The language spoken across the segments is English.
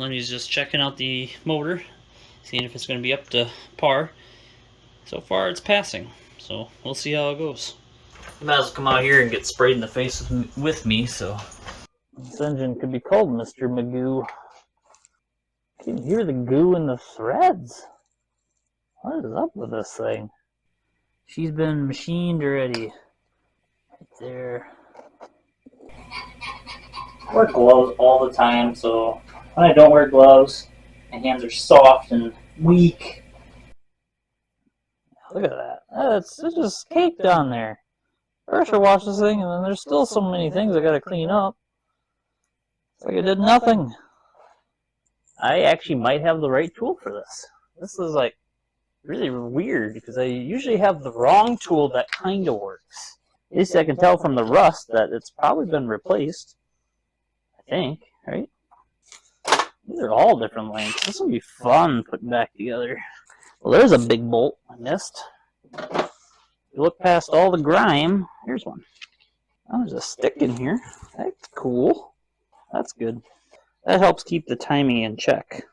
Lenny's just checking out the motor, seeing if it's going to be up to par. So far it's passing, so we'll see how it goes. You might as well come out here and get sprayed in the face with me, so. This engine could be called Mr. Magoo. You can hear the goo in the threads. What is up with this thing? She's been machined already. Right there. I wear gloves all the time, so when I don't wear gloves, my hands are soft and weak. Look at that. It's just caked on there. Pressure wash this thing, and then there's still so many things I gotta clean up. It's like I did nothing. I actually might have the right tool for this. This is like really weird because I usually have the wrong tool that kind of works. At least I can tell from the rust that it's probably been replaced. I think, right? These are all different lengths. This will be fun putting back together. Well, there's a big bolt I missed. If you look past all the grime, here's one. Oh, there's a stick in here. That's cool. That's good. That helps keep the timing in check.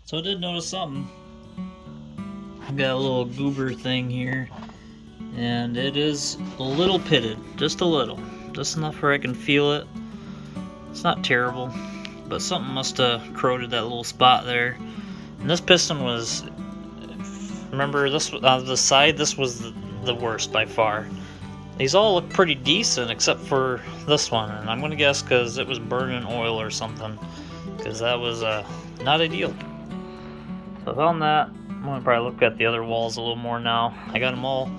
So I did notice something. I've got a little goober thing here, and it is a little pitted, just a little, just enough where I can feel it. It's not terrible, but something must have corroded that little spot there. And this piston was, remember this on the side, this was the worst by far. These all look pretty decent except for this one, and I'm gonna guess because it was burning oil or something, because that was not ideal. So I found that. I'm going to probably look at the other walls a little more now. I got them all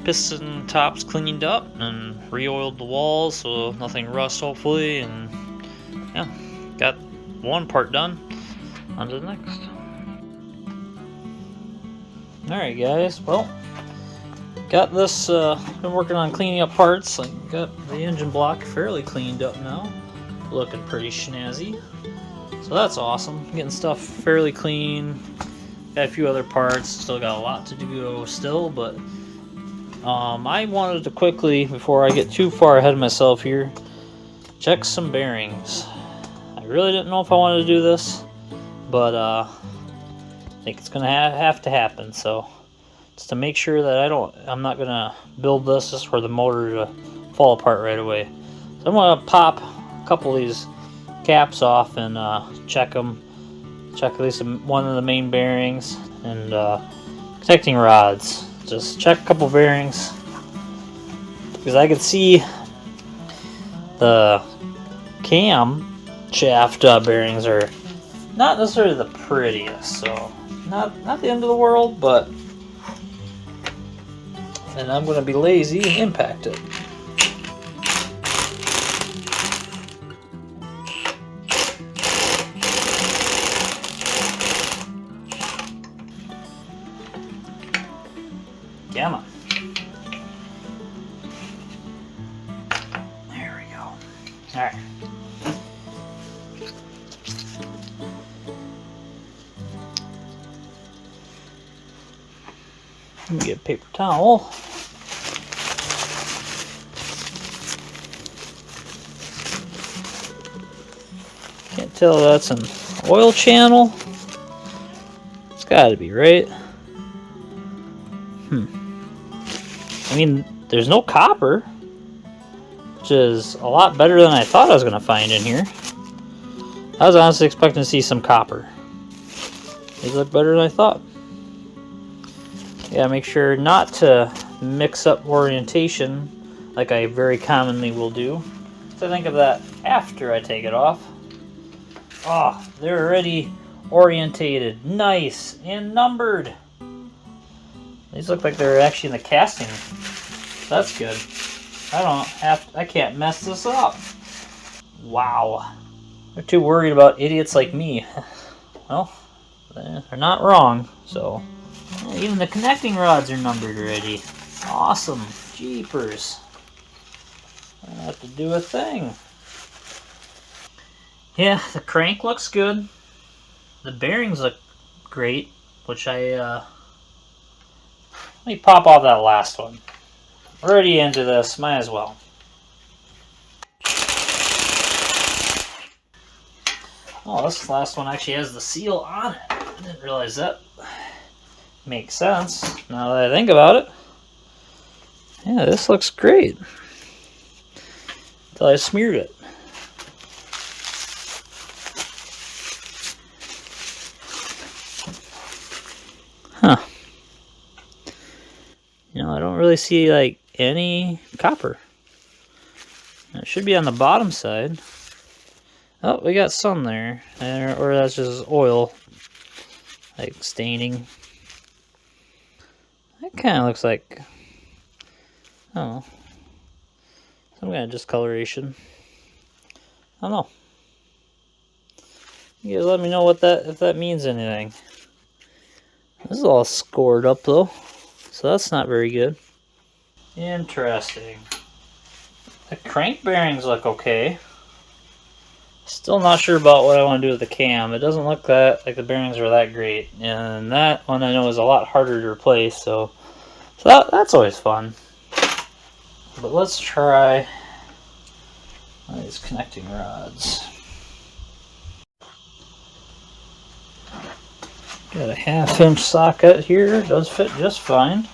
piston tops cleaned up and re-oiled the walls so nothing rusts hopefully, and yeah, got one part done. On to the next. Alright guys, well, got this, been working on cleaning up parts. I got the engine block fairly cleaned up now. Looking pretty snazzy. So that's awesome. Getting stuff fairly clean. Got a few other parts. Still got a lot to do still, but I wanted to quickly, before I get too far ahead of myself here, check some bearings. I really didn't know if I wanted to do this, but I think it's gonna have to happen. So just to make sure that I'm not gonna build this just for the motor to fall apart right away. So I'm gonna pop a couple of these caps off and check them. Check at least one of the main bearings and connecting rods. Just check a couple bearings because I could see the cam shaft bearings are not necessarily the prettiest, so not the end of the world, but and I'm going to be lazy and impact it. Gamma. There we go. Alright. Let me get a paper towel. Can't tell that's an oil channel. It's gotta be, right? I mean, there's no copper, which is a lot better than I thought I was going to find in here. I was honestly expecting to see some copper. These look better than I thought. Yeah, make sure not to mix up orientation like I very commonly will do. So think of that after I take it off. Oh, they're already orientated, nice, and numbered. These look like they're actually in the casting. That's good. I can't mess this up. Wow. They're too worried about idiots like me. Well, they're not wrong, so. Even the connecting rods are numbered already. Awesome. Jeepers. I have to do a thing. Yeah, the crank looks good. The bearings look great, which let me pop off that last one. We're already into this, might as well. Oh, this last one actually has the seal on it. I didn't realize that. Makes sense, now that I think about it. Yeah, this looks great. Until I smeared it. Huh. You know, I don't really see like any copper. It should be on the bottom side. Oh, we got some there. Or that's just oil. Like staining. That kind of looks like, I don't know, some kind of discoloration. I don't know. You guys let me know what if that means anything. This is all scored up though, so that's not very good. Interesting. The crank bearings look okay. Still not sure about what I want to do with the cam. It doesn't look like the bearings are that great, and that one I know is a lot harder to replace. So that's always fun. But let's try these connecting rods. Got a 1/2 inch socket here. Does fit just fine.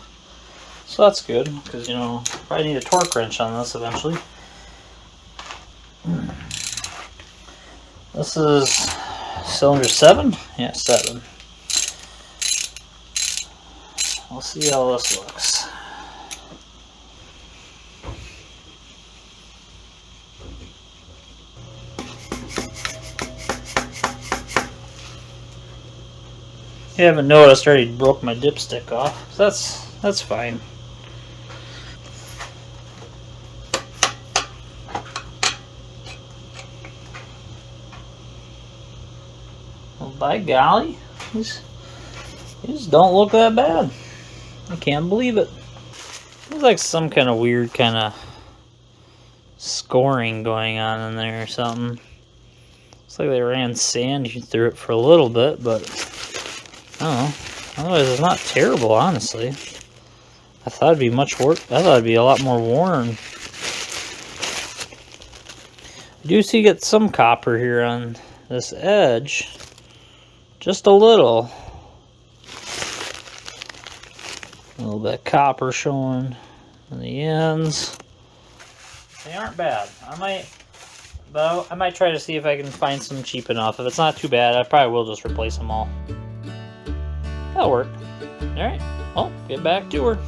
So that's good, because, you know, probably need a torque wrench on this eventually. This is cylinder 7? Yeah, 7. We'll see how this looks. You haven't noticed, I already broke my dipstick off. So that's fine. Well, by golly, these don't look that bad. I can't believe it. There's like some kind of weird kind of scoring going on in there or something. Looks like they ran sand through it for a little bit, but I don't know. Otherwise, it's not terrible, honestly. I thought it'd be much worse. I thought it'd be a lot more worn. I do see get some copper here on this edge. Just a little. A little bit of copper showing on the ends. They aren't bad. I might try to see if I can find some cheap enough. If it's not too bad, I probably will just replace them all. That'll work. Alright, well, get back to her.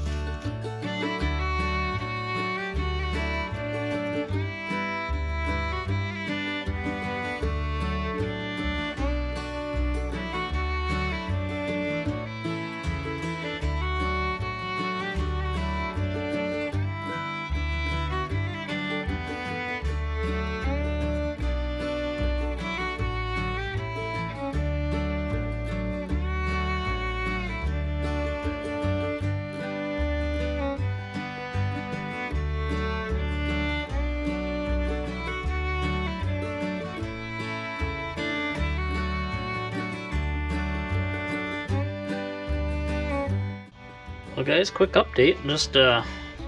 Well guys, quick update. Just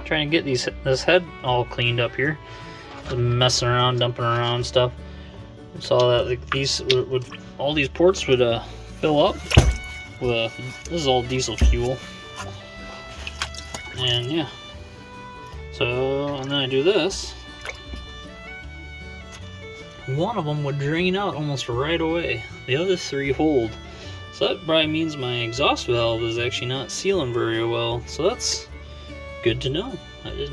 trying to get this head all cleaned up here. Been messing around, dumping around stuff. Saw that like all these ports would fill up with this is all diesel fuel. And yeah. And then I do this. One of them would drain out almost right away. The other 3 hold. So that probably means my exhaust valve is actually not sealing very well. So that's good to know. I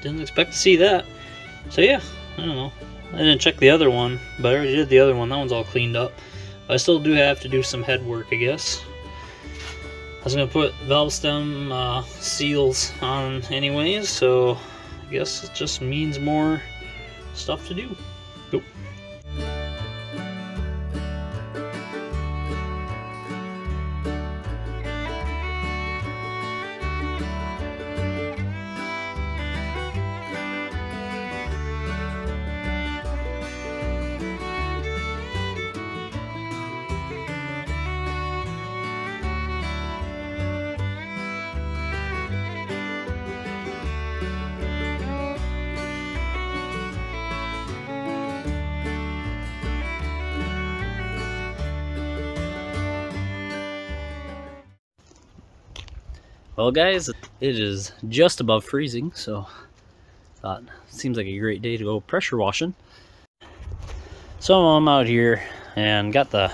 didn't expect to see that. So yeah, I don't know. I didn't check the other one, but I already did the other one. That one's all cleaned up. But I still do have to do some head work, I guess. I was going to put valve stem seals on anyways, so I guess it just means more stuff to do. Go. Well guys, it is just above freezing, so thought seems like a great day to go pressure washing. So I'm out here and got the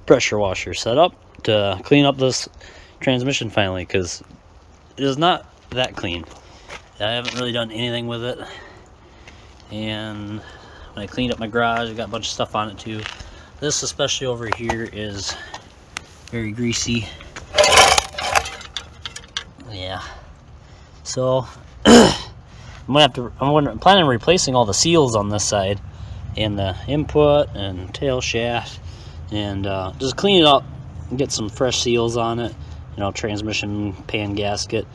pressure washer set up to clean up this transmission finally, because it is not that clean. I haven't really done anything with it, and when I cleaned up my garage, I got a bunch of stuff on it too. This especially over here is very greasy. Yeah, so I'm planning on replacing all the seals on this side and the input and tail shaft, and just clean it up and get some fresh seals on it, you know, transmission pan gasket,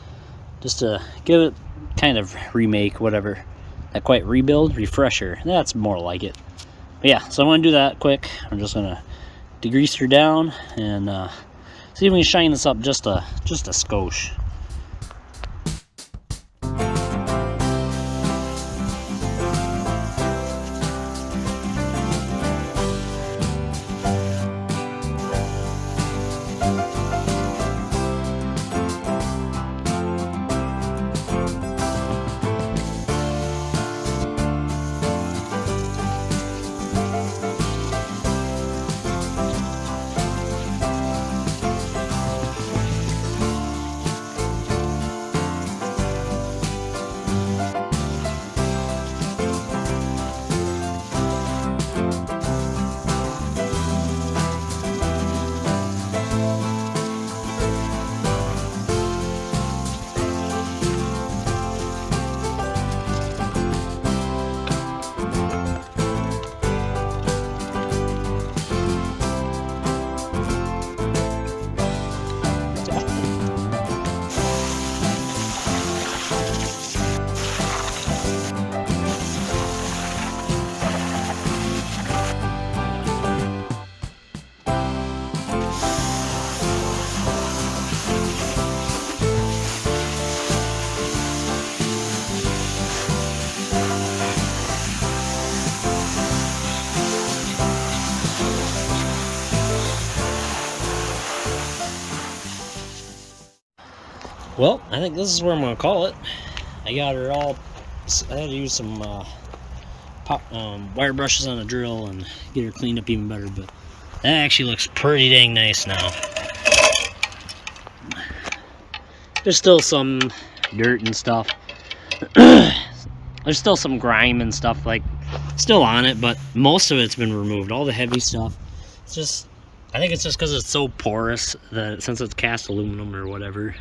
just to give it kind of remake, whatever, not quite rebuild, refresher, that's more like it. But yeah, so I'm gonna do that quick. I'm just gonna degrease her down and see if we can shine this up just a skosh. Well, I think this is where I'm going to call it. I got her all, I had to use some wire brushes on the drill and get her cleaned up even better, but that actually looks pretty dang nice now. There's still some dirt and stuff. There's still some grime and stuff like still on it, but most of it's been removed, all the heavy stuff. It's just, I think it's just because it's so porous that since it's cast aluminum or whatever,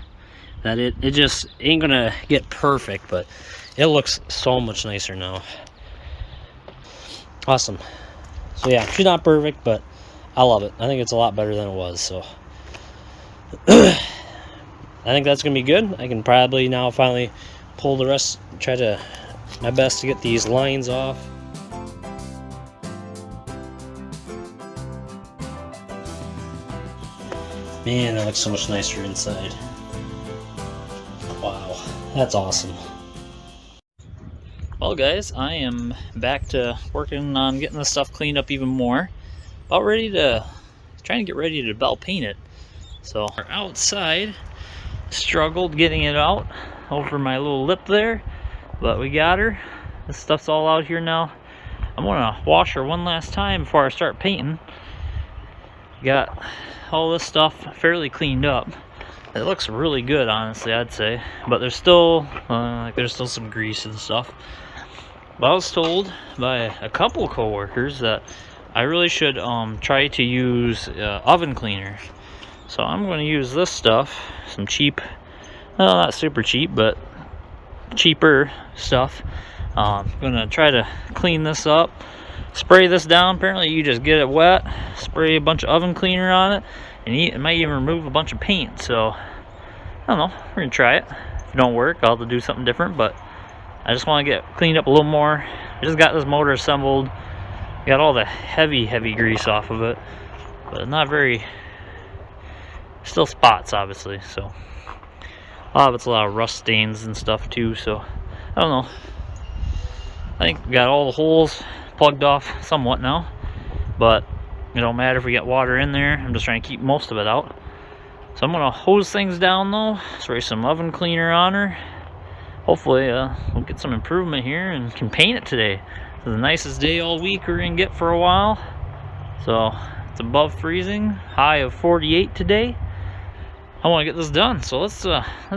that it just ain't gonna get perfect, but it looks so much nicer now. Awesome. So yeah, she's not perfect, but I love it. I think it's a lot better than it was, so I think that's gonna be good. I can probably now finally pull the rest, try to my best to get these lines off. Man, that looks so much nicer inside. Wow, that's awesome. Well guys, I am back to working on getting this stuff cleaned up even more. About ready to, trying to get ready to bell paint it. So our outside struggled getting it out over my little lip there, but we got her. This stuff's all out here now. I'm gonna wash her one last time before I start painting. Got all this stuff fairly cleaned up. It looks really good, honestly, I'd say, but there's still some grease and stuff. But I was told by a couple coworkers that I really should try to use oven cleaner. So I'm going to use this stuff, some cheap, well, not super cheap, but cheaper stuff. I'm going to try to clean this up, spray this down. Apparently you just get it wet, spray a bunch of oven cleaner on it, and it might even remove a bunch of paint. So I don't know, we're gonna try it. If it don't work, I'll have to do something different, but I just want to get cleaned up a little more. I just got this motor assembled, got all the heavy grease off of it, but not very, still spots obviously, so it's a lot of rust stains and stuff too, so I don't know. I think we got all the holes plugged off somewhat now, but it don't matter if we got water in there. I'm just trying to keep most of it out. So I'm gonna hose things down though, spray some oven cleaner on her. Hopefully we'll get some improvement here and can paint it today. It's the nicest day all week we're gonna get for a while. So it's above freezing, high of 48 today. I want to get this done, so let's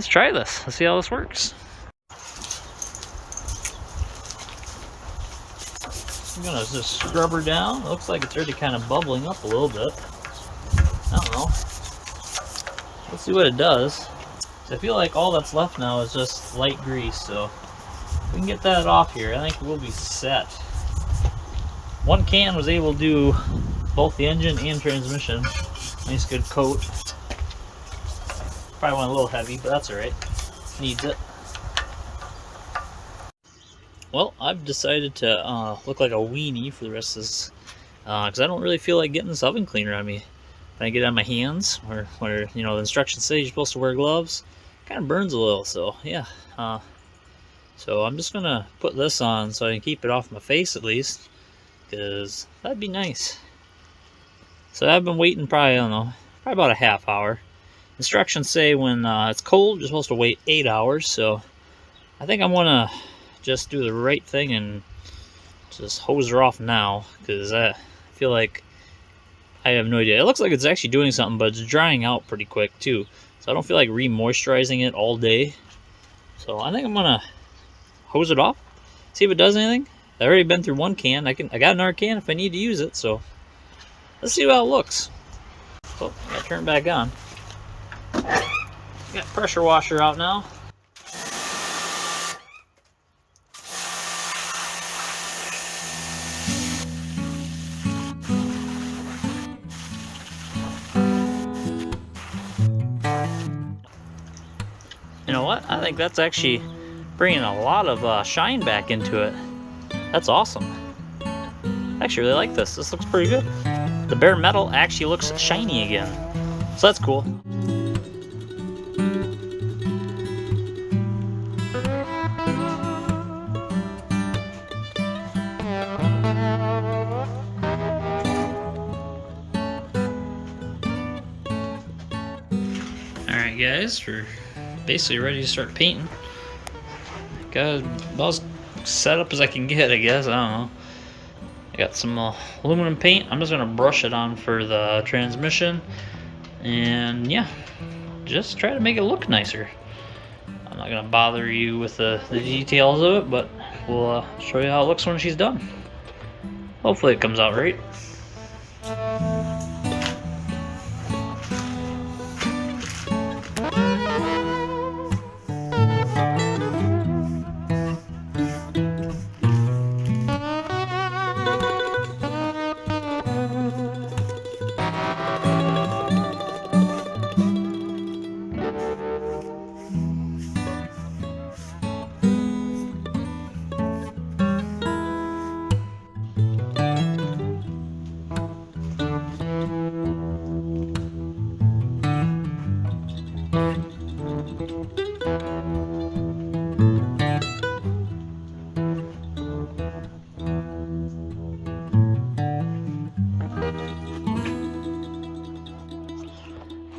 try this. Let's see how this works. I'm gonna just scrub her down. It looks like it's already kind of bubbling up a little bit. I don't know. Let's see what it does. So I feel like all that's left now is just light grease, so if we can get that off here, I think we'll be set. One can was able to do both the engine and transmission. Nice good coat. Probably went a little heavy, but that's alright. Needs it. Well, I've decided to look like a weenie for the rest of this, because I don't really feel like getting this oven cleaner on me. When I get it on my hands, where you know the instructions say you're supposed to wear gloves, kind of burns a little. So yeah, so I'm just gonna put this on so I can keep it off my face at least, because that'd be nice. So I've been waiting probably, I don't know, probably about a half hour. Instructions say when it's cold, you're supposed to wait 8 hours. So I think I'm gonna just do the right thing and just hose her off now, because I feel like I have no idea. It looks like it's actually doing something, but it's drying out pretty quick too. So I don't feel like re-moisturizing it all day. So I think I'm gonna hose it off, see if it does anything. I've already been through one can. I got another can if I need to use it. So let's see how it looks. So I gotta turn it back on. Got pressure washer out now. You know what? I think that's actually bringing a lot of shine back into it. That's awesome. I actually really like this. This looks pretty good. The bare metal actually looks shiny again. So that's cool. Alright guys, we're basically ready to start painting. Got about as set up as I can get, I guess. I don't know. I got some aluminum paint. I'm just gonna brush it on for the transmission, and yeah, just try to make it look nicer. I'm not gonna bother you with the details of it, but we'll show you how it looks when she's done. Hopefully it comes out right.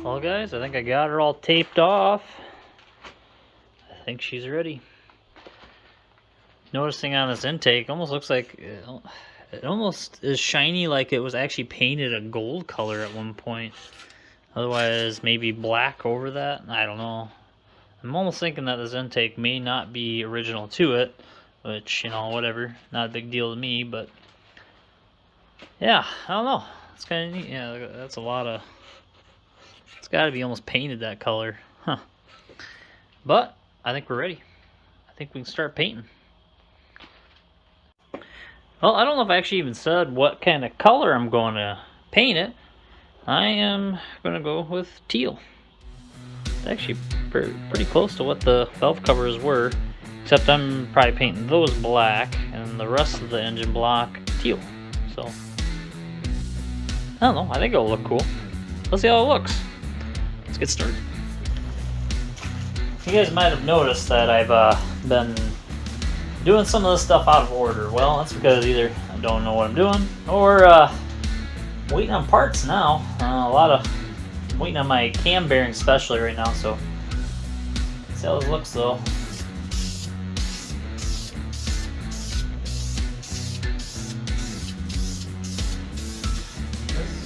Well guys, I think I got her all taped off. I think she's ready. Noticing on this intake, almost looks like it almost is shiny, like it was actually painted a gold color at one point. Otherwise maybe black over that, I don't know. I'm almost thinking that this intake may not be original to it, which, you know, whatever, not a big deal to me, but yeah, I don't know. It's kind of neat. Yeah, that's a lot of, it's got to be almost painted that color, huh? But I think we're ready. I think we can start painting. Well, I don't know if I actually even said what kind of color I'm going to paint it. I am going to go with teal. It's actually pretty close to what the valve covers were, except I'm probably painting those black and the rest of the engine block teal. So I don't know, I think it'll look cool. Let's see how it looks. Let's get started. You guys might have noticed that I've been doing some of this stuff out of order. Well, that's because either I don't know what I'm doing, or waiting on parts now. A lot of waiting on my cam bearing especially right now, so see how this looks though.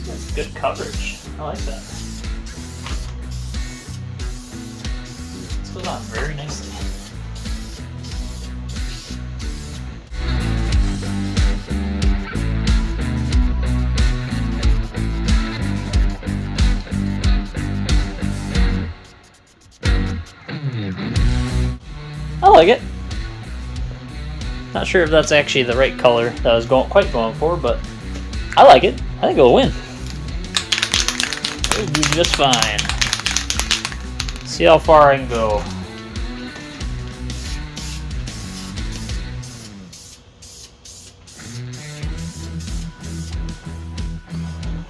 This is good coverage. I like that. This goes on very nicely. I like it. Not sure if that's actually the right color that I was going for, but I like it. I think it'll win. It'll do just fine. See how far I can go.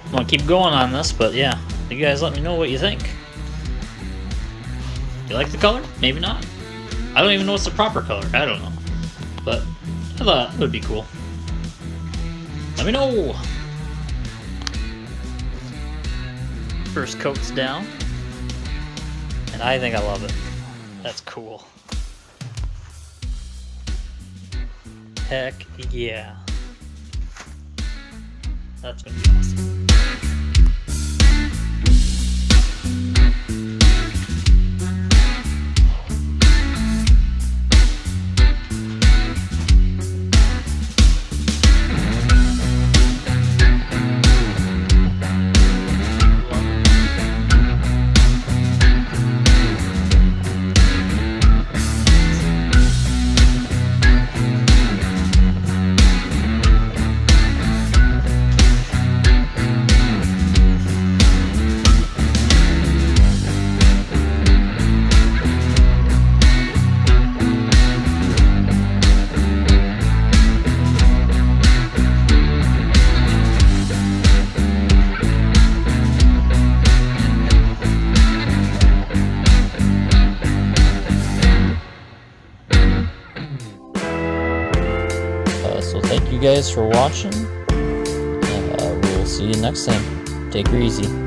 I'm gonna keep going on this, but yeah, you guys let me know what you think. You like the color? Maybe not. I don't even know what's the proper color. I don't know. But I thought it would be cool. Let me know. First coat's down. And I think I love it. That's cool. Heck yeah. That's gonna be awesome. So thank you guys for watching. We'll see you next time. Take her easy.